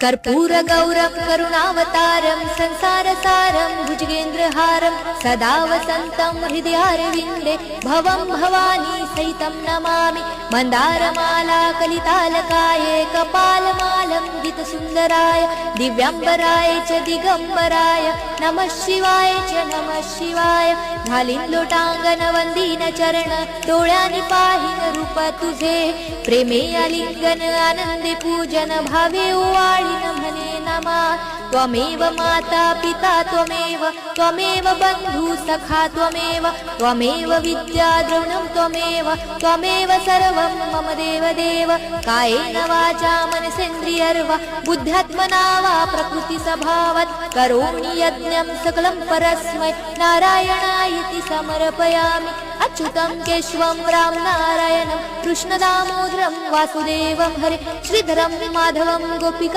कर्पूरगौरं करुणावतारं संसारसारं भुजगेन्द्रहारं सदा वसन्तं हृदयारविन्दे भवं भवानी सहितं नमामि। मन्दारमाला कलितालकाये कपालमालं गीतसुन्दराय दिव्याम्बराय च दिगम्बराय नमः शिवाय च नमः शिवाय। घालीन लोटांगण वंदीन चरण डोळ्यानी पाहीन रूप तुझे प्रेमे आलिंगन आनंदे पूजन भावे ओवाळीन म्हणे नमः। त्वमेव माता पिता त्वमेव बंधु सखा त्वमेव विद्या द्रविणं त्वमेव सर्वं मम देव कायेन वाचा मनसेन्द्रियर्वा बुद्ध्यात्मना वा प्रकृति स्वभावात् करोमि यज्ञं सकलं परस्मै नारायणायति समर्पयामि। अच्युतं केशवं राम नारायणं कृष्णदामोदरं वासुदेवं हरे श्रीधरं माधवं गोपिका